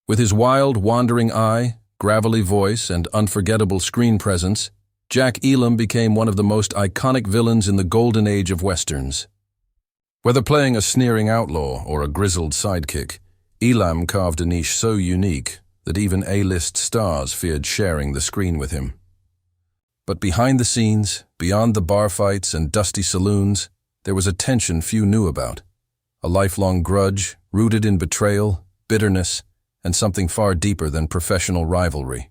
With his wild, wandering eye, gravelly voice, and unforgettable screen presence, Jack Elam became one of the most iconic villains in the golden age of westerns. Whether playing a sneering outlaw or a grizzled sidekick, Elam carved a niche so unique that even A-list stars feared sharing the screen with him. But behind the scenes, beyond the bar fights and dusty saloons, there was a tension few knew about. A lifelong grudge, rooted in betrayal, bitterness, and something far deeper than professional rivalry.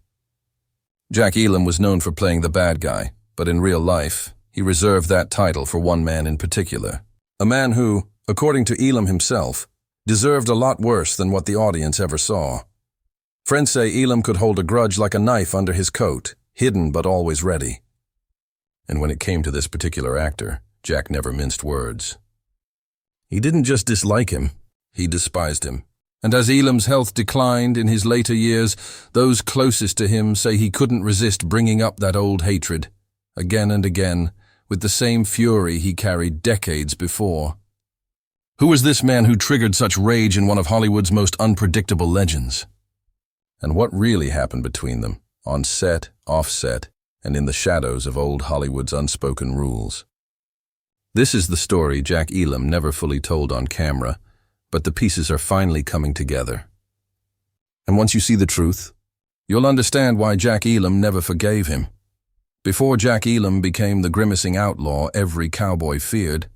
Jack Elam was known for playing the bad guy, but in real life, he reserved that title for one man in particular. A man who, according to Elam himself, deserved a lot worse than what the audience ever saw. Friends say Elam could hold a grudge like a knife under his coat, hidden but always ready. And when it came to this particular actor, Jack never minced words. He didn't just dislike him, he despised him. And as Elam's health declined in his later years, those closest to him say he couldn't resist bringing up that old hatred, again and again, with the same fury he carried decades before. Who was this man who triggered such rage in one of Hollywood's most unpredictable legends? And what really happened between them, on set, off set, and in the shadows of old Hollywood's unspoken rules? This is the story Jack Elam never fully told on camera, but the pieces are finally coming together. And once you see the truth, you'll understand why Jack Elam never forgave him. Before Jack Elam became the grimacing outlaw every cowboy feared,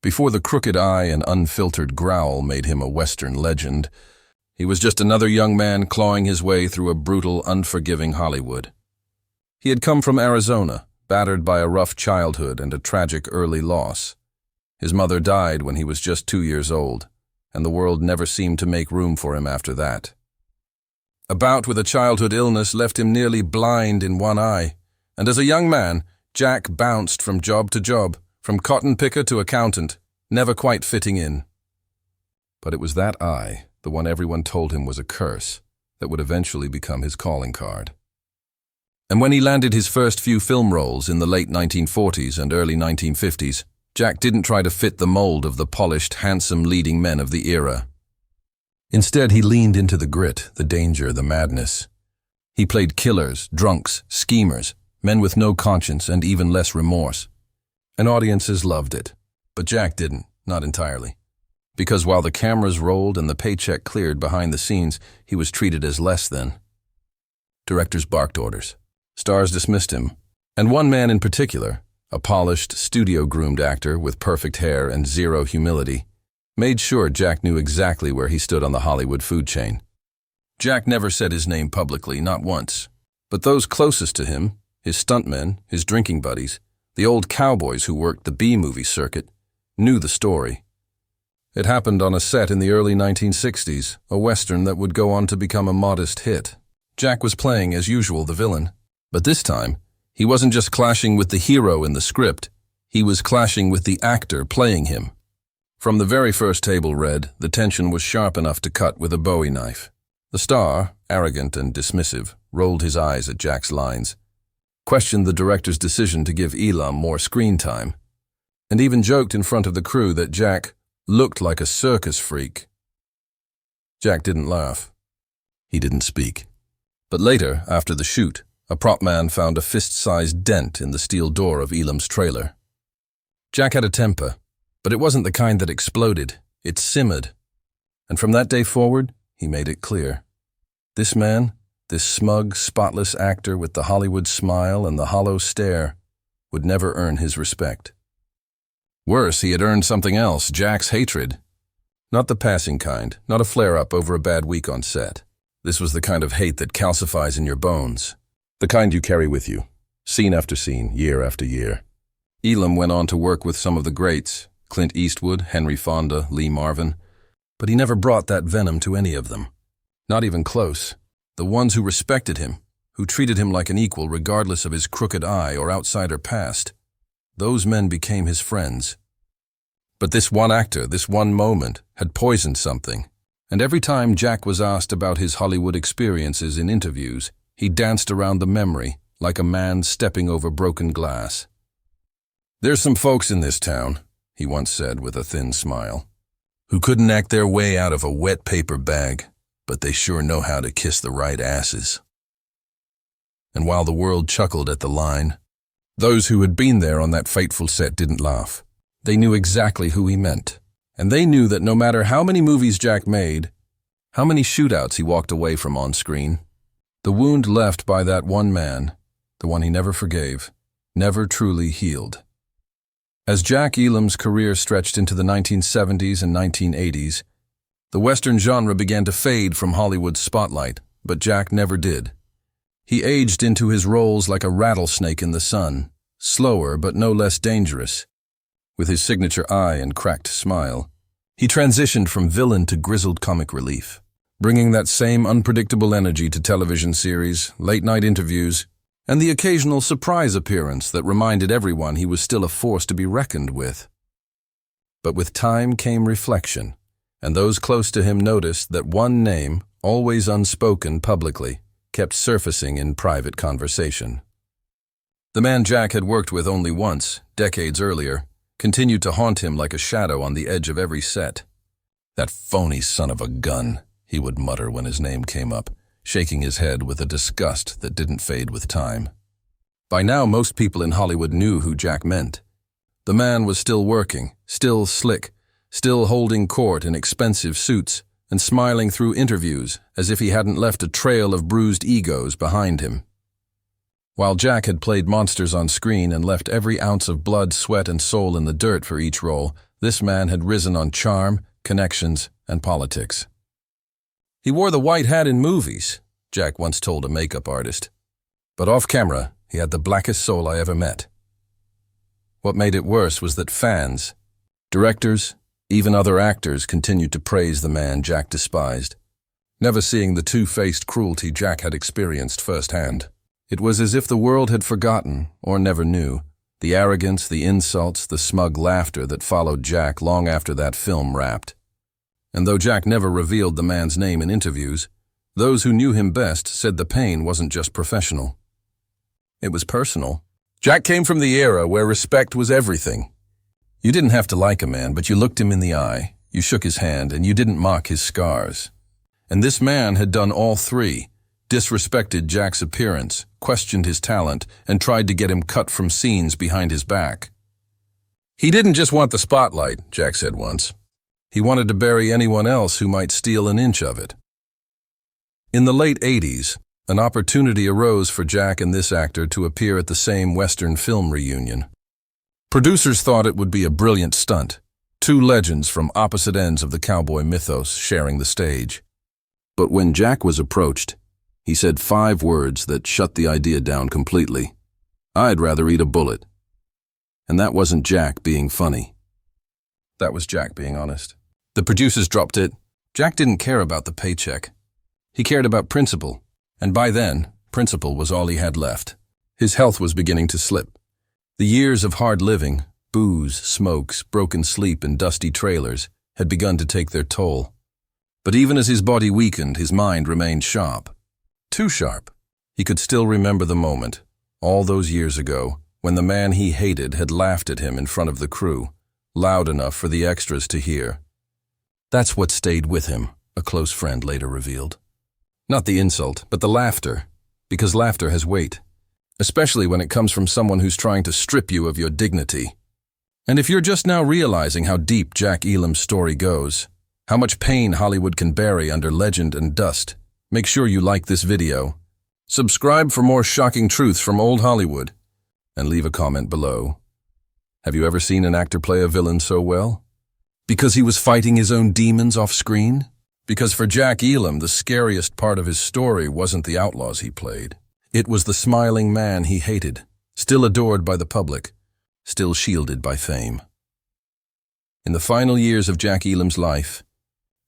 before the crooked eye and unfiltered growl made him a Western legend, he was just another young man clawing his way through a brutal, unforgiving Hollywood. He had come from Arizona, battered by a rough childhood and a tragic early loss. His mother died when he was just 2 years old, and the world never seemed to make room for him after that. A bout with a childhood illness left him nearly blind in one eye, and as a young man, Jack bounced from job to job, from cotton picker to accountant, never quite fitting in. But it was that eye, the one everyone told him was a curse, that would eventually become his calling card. And when he landed his first few film roles in the late 1940s and early 1950s, Jack didn't try to fit the mold of the polished, handsome leading men of the era. Instead, he leaned into the grit, the danger, the madness. He played killers, drunks, schemers, men with no conscience and even less remorse. And audiences loved it. But Jack didn't, not entirely. Because while the cameras rolled and the paycheck cleared behind the scenes, he was treated as less than. Directors barked orders. Stars dismissed him. And one man in particular, a polished, studio-groomed actor with perfect hair and zero humility, made sure Jack knew exactly where he stood on the Hollywood food chain. Jack never said his name publicly, not once. But those closest to him, his stuntmen, his drinking buddies, the old cowboys who worked the B-movie circuit, knew the story. It happened on a set in the early 1960s, a Western that would go on to become a modest hit. Jack was playing, as usual, the villain. But this time, he wasn't just clashing with the hero in the script, he was clashing with the actor playing him. From the very first table read, the tension was sharp enough to cut with a Bowie knife. The star, arrogant and dismissive, rolled his eyes at Jack's lines, questioned the director's decision to give Elam more screen time, and even joked in front of the crew that Jack looked like a circus freak. Jack didn't laugh. He didn't speak. But later, after the shoot, a prop man found a fist-sized dent in the steel door of Elam's trailer. Jack had a temper, but it wasn't the kind that exploded. It simmered. And from that day forward, he made it clear. This man, this smug, spotless actor with the Hollywood smile and the hollow stare, would never earn his respect. Worse, he had earned something else, Jack's hatred. Not the passing kind, not a flare-up over a bad week on set. This was the kind of hate that calcifies in your bones. The kind you carry with you, scene after scene, year after year. Elam went on to work with some of the greats, Clint Eastwood, Henry Fonda, Lee Marvin, but he never brought that venom to any of them. Not even close. The ones who respected him, who treated him like an equal regardless of his crooked eye or outsider past, those men became his friends. But this one actor, this one moment, had poisoned something, and every time Jack was asked about his Hollywood experiences in interviews, he danced around the memory like a man stepping over broken glass. "There's some folks in this town," he once said with a thin smile, "who couldn't act their way out of a wet paper bag, but they sure know how to kiss the right asses. And while the world chuckled at the line, those who had been there on that fateful set didn't laugh. They knew exactly who he meant. And they knew that no matter how many movies Jack made, how many shootouts he walked away from on screen, the wound left by that one man, the one he never forgave, never truly healed. As Jack Elam's career stretched into the 1970s and 1980s, the Western genre began to fade from Hollywood's spotlight, but Jack never did. He aged into his roles like a rattlesnake in the sun, slower but no less dangerous. With his signature eye and cracked smile, he transitioned from villain to grizzled comic relief, bringing that same unpredictable energy to television series, late-night interviews, and the occasional surprise appearance that reminded everyone he was still a force to be reckoned with. But with time came reflection, and those close to him noticed that one name, always unspoken publicly, kept surfacing in private conversation. The man Jack had worked with only once, decades earlier, continued to haunt him like a shadow on the edge of every set. "That phony son of a gun," he would mutter when his name came up, shaking his head with a disgust that didn't fade with time. By now, most people in Hollywood knew who Jack meant. The man was still working, still slick, still holding court in expensive suits, and smiling through interviews as if he hadn't left a trail of bruised egos behind him. While Jack had played monsters on screen and left every ounce of blood, sweat, and soul in the dirt for each role, this man had risen on charm, connections, and politics. "He wore the white hat in movies," Jack once told a makeup artist. "But off camera, he had the blackest soul I ever met." What made it worse was that fans, directors, even other actors continued to praise the man Jack despised, never seeing the two-faced cruelty Jack had experienced firsthand. It was as if the world had forgotten, or never knew, the arrogance, the insults, the smug laughter that followed Jack long after that film wrapped. And though Jack never revealed the man's name in interviews, those who knew him best said the pain wasn't just professional. It was personal. Jack came from the era where respect was everything. You didn't have to like a man, but you looked him in the eye, you shook his hand, and you didn't mock his scars. And this man had done all three: disrespected Jack's appearance, questioned his talent, and tried to get him cut from scenes behind his back. "He didn't just want the spotlight," Jack said once. "He wanted to bury anyone else who might steal an inch of it." In the late 80s, an opportunity arose for Jack and this actor to appear at the same Western film reunion. Producers thought it would be a brilliant stunt, two legends from opposite ends of the cowboy mythos sharing the stage. But when Jack was approached, he said 5 words that shut the idea down completely. "I'd rather eat a bullet." And that wasn't Jack being funny. That was Jack being honest. The producers dropped it. Jack didn't care about the paycheck. He cared about principle, and by then, principle was all he had left. His health was beginning to slip. The years of hard living, booze, smokes, broken sleep, and dusty trailers had begun to take their toll. But even as his body weakened, his mind remained sharp. Too sharp. He could still remember the moment, all those years ago, when the man he hated had laughed at him in front of the crew, loud enough for the extras to hear. That's what stayed with him, a close friend later revealed. Not the insult, but the laughter, because laughter has weight, especially when it comes from someone who's trying to strip you of your dignity. And if you're just now realizing how deep Jack Elam's story goes, how much pain Hollywood can bury under legend and dust, make sure you like this video, subscribe for more shocking truths from old Hollywood, and leave a comment below. Have you ever seen an actor play a villain so well? Because he was fighting his own demons off screen? Because for Jack Elam, the scariest part of his story wasn't the outlaws he played. It was the smiling man he hated, still adored by the public, still shielded by fame. In the final years of Jack Elam's life,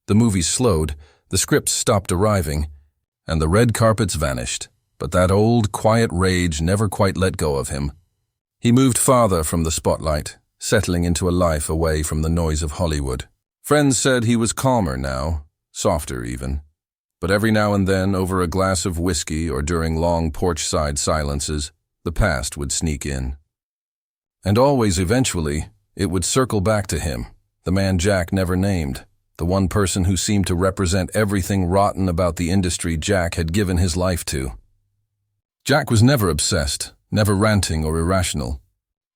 the movies slowed, the scripts stopped arriving, and the red carpets vanished. But that old, quiet rage never quite let go of him. He moved farther from the spotlight, settling into a life away from the noise of Hollywood. Friends said he was calmer now, softer even. But every now and then, over a glass of whiskey or during long porch-side silences, the past would sneak in. And always, eventually, it would circle back to him, the man Jack never named, the the one person who seemed to represent everything rotten about the industry Jack had given his life to. Jack was never obsessed, never ranting or irrational.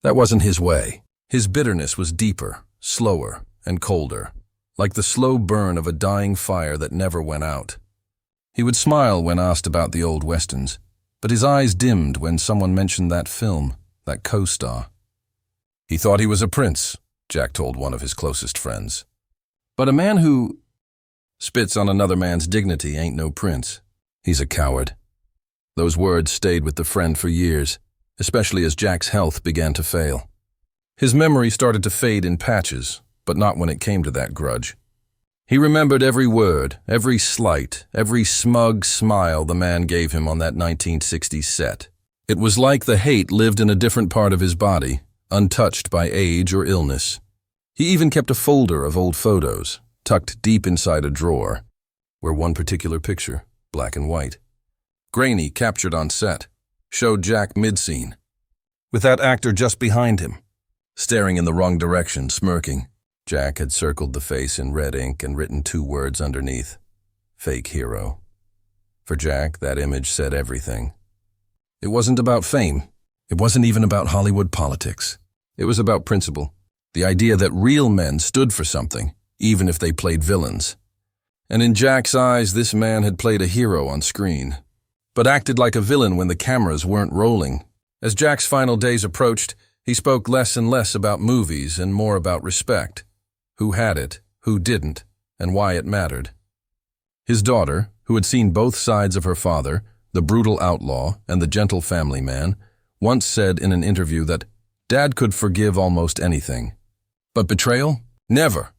That wasn't his way. His bitterness was deeper, slower, and colder, like the slow burn of a dying fire that never went out. He would smile when asked about the old westerns, but his eyes dimmed when someone mentioned that film, that co-star. He thought he was a prince, Jack told one of his closest friends. But a man who spits on another man's dignity ain't no prince. He's a coward. Those words stayed with the friend for years, especially as Jack's health began to fail. His memory started to fade in patches, but not when it came to that grudge. He remembered every word, every slight, every smug smile the man gave him on that 1960s set. It was like the hate lived in a different part of his body, untouched by age or illness. He even kept a folder of old photos, tucked deep inside a drawer, where one particular picture, black and white, grainy, captured on set, showed Jack mid-scene, with that actor just behind him, staring in the wrong direction, smirking. Jack had circled the face in red ink and written 2 words underneath, fake hero. For Jack, that image said everything. It wasn't about fame. It wasn't even about Hollywood politics. It was about principle, the idea that real men stood for something, even if they played villains. And in Jack's eyes, this man had played a hero on screen, but acted like a villain when the cameras weren't rolling. As Jack's final days approached, he spoke less and less about movies and more about respect. Who had it, who didn't, and why it mattered. His daughter, who had seen both sides of her father, the brutal outlaw and the gentle family man, once said in an interview that Dad could forgive almost anything. But betrayal? Never.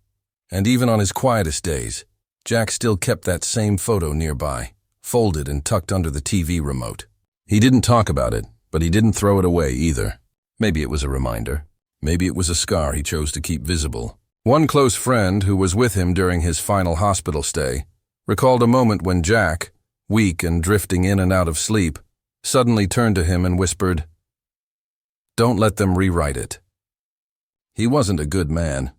And even on his quietest days, Jack still kept that same photo nearby, folded and tucked under the TV remote. He didn't talk about it, but he didn't throw it away either. Maybe it was a reminder. Maybe it was a scar he chose to keep visible. One close friend who was with him during his final hospital stay recalled a moment when Jack, weak and drifting in and out of sleep, suddenly turned to him and whispered, "Don't let them rewrite it." He wasn't a good man.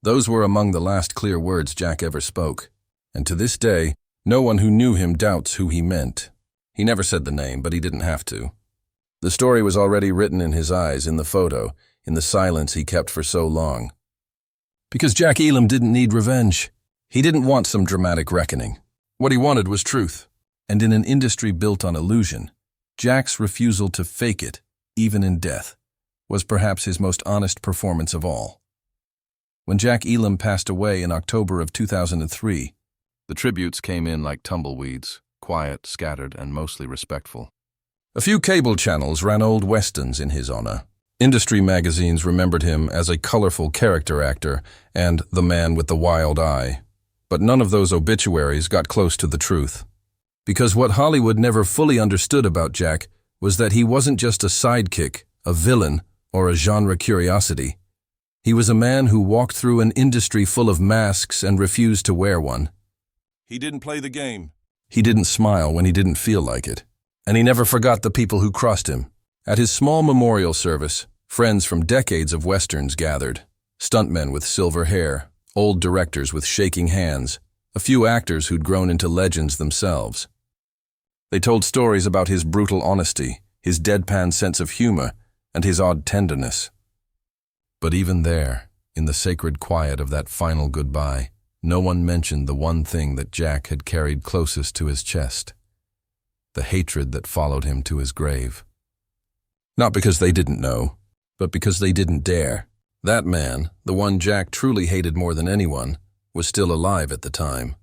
Those were among the last clear words Jack ever spoke, and to this day, no one who knew him doubts who he meant. He never said the name, but he didn't have to. The story was already written in his eyes, in the photo, in the silence he kept for so long. Because Jack Elam didn't need revenge. He didn't want some dramatic reckoning. What he wanted was truth. And in an industry built on illusion, Jack's refusal to fake it, even in death, was perhaps his most honest performance of all. When Jack Elam passed away in October of 2003, the tributes came in like tumbleweeds, quiet, scattered, and mostly respectful. A few cable channels ran old westerns in his honor. Industry magazines remembered him as a colorful character actor and the man with the wild eye. But none of those obituaries got close to the truth. Because what Hollywood never fully understood about Jack was that he wasn't just a sidekick, a villain, or a genre curiosity. He was a man who walked through an industry full of masks and refused to wear one. He didn't play the game. He didn't smile when he didn't feel like it. And he never forgot the people who crossed him. At his small memorial service, friends from decades of westerns gathered. Stuntmen with silver hair, old directors with shaking hands, a few actors who'd grown into legends themselves. They told stories about his brutal honesty, his deadpan sense of humor, and his odd tenderness. But even there, in the sacred quiet of that final goodbye, no one mentioned the one thing that Jack had carried closest to his chest, the hatred that followed him to his grave. Not because they didn't know, but because they didn't dare. That man, the one Jack truly hated more than anyone, was still alive at the time.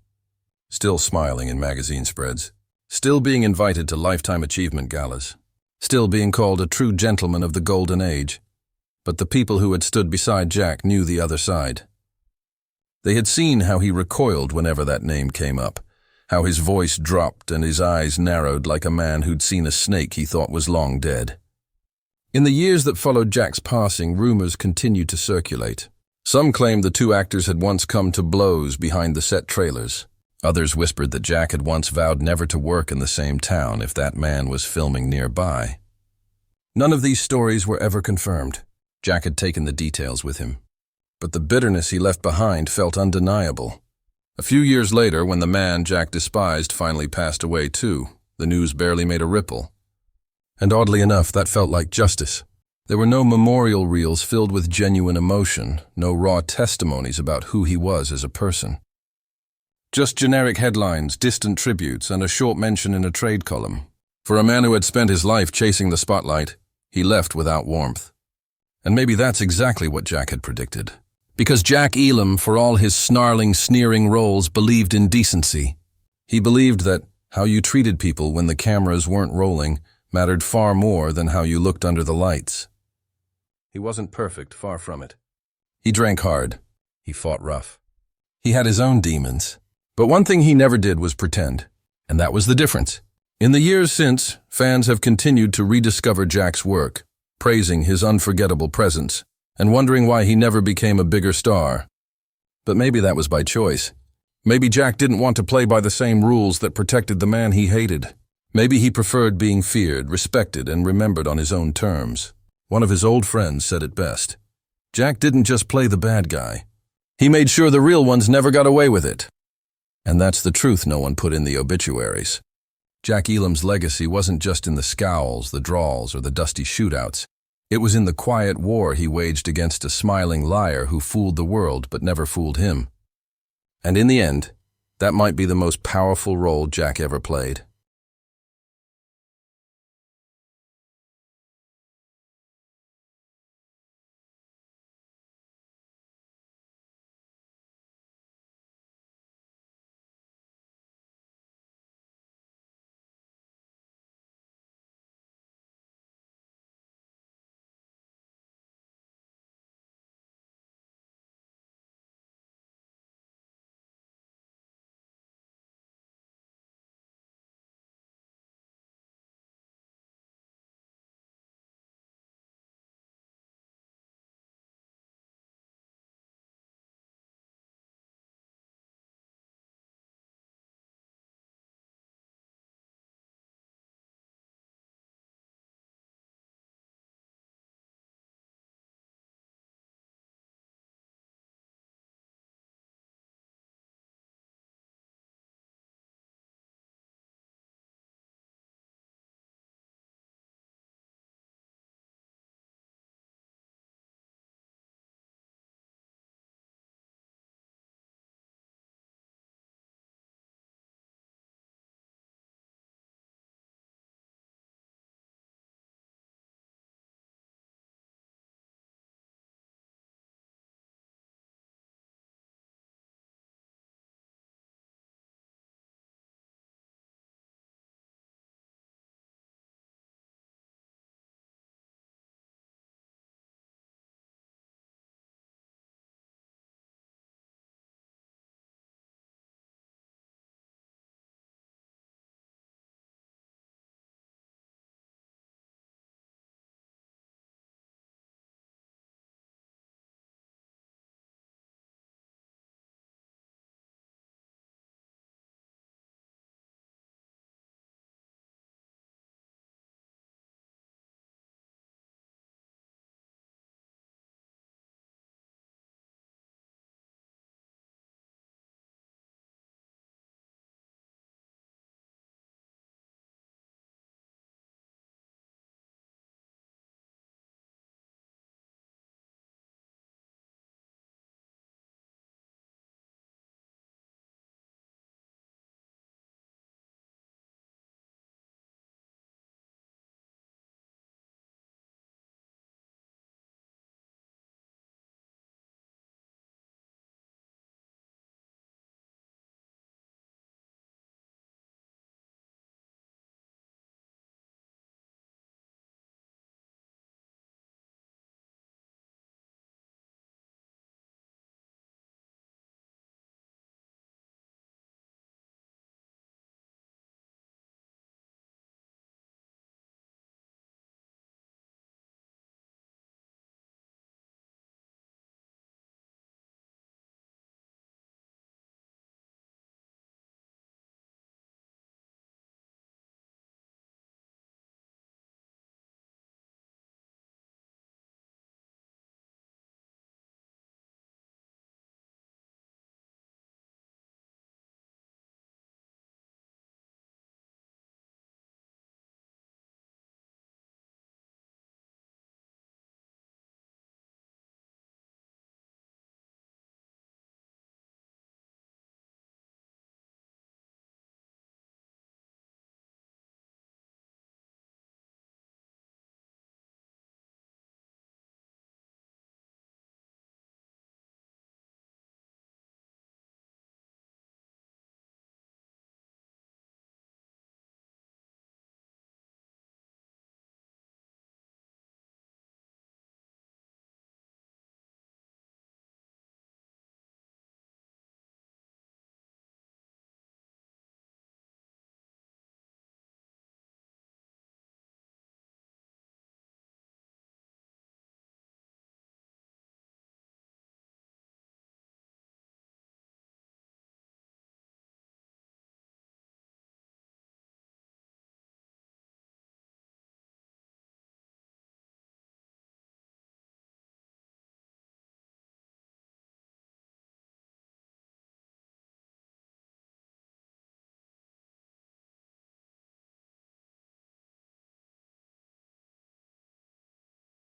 Still smiling in magazine spreads. Still being invited to lifetime achievement galas. Still being called a true gentleman of the golden age. But the people who had stood beside Jack knew the other side. They had seen how he recoiled whenever that name came up, how his voice dropped and his eyes narrowed like a man who'd seen a snake he thought was long dead. In the years that followed Jack's passing, rumors continued to circulate. Some claimed the two actors had once come to blows behind the set trailers. Others whispered that Jack had once vowed never to work in the same town if that man was filming nearby. None of these stories were ever confirmed. Jack had taken the details with him. But the bitterness he left behind felt undeniable. A few years later, when the man Jack despised finally passed away too, the news barely made a ripple. And oddly enough, that felt like justice. There were no memorial reels filled with genuine emotion, no raw testimonies about who he was as a person. Just generic headlines, distant tributes, and a short mention in a trade column. For a man who had spent his life chasing the spotlight, he left without warmth. And maybe that's exactly what Jack had predicted. Because Jack Elam, for all his snarling, sneering roles, believed in decency. He believed that how you treated people when the cameras weren't rolling mattered far more than how you looked under the lights. He wasn't perfect, far from it. He drank hard. He fought rough. He had his own demons. But one thing he never did was pretend. And that was the difference. In the years since, fans have continued to rediscover Jack's work, praising his unforgettable presence, and wondering why he never became a bigger star. But maybe that was by choice. Maybe Jack didn't want to play by the same rules that protected the man he hated. Maybe he preferred being feared, respected, and remembered on his own terms. One of his old friends said it best. Jack didn't just play the bad guy. He made sure the real ones never got away with it. And that's the truth no one put in the obituaries. Jack Elam's legacy wasn't just in the scowls, the drawls, or the dusty shootouts. It was in the quiet war he waged against a smiling liar who fooled the world but never fooled him. And in the end, that might be the most powerful role Jack ever played.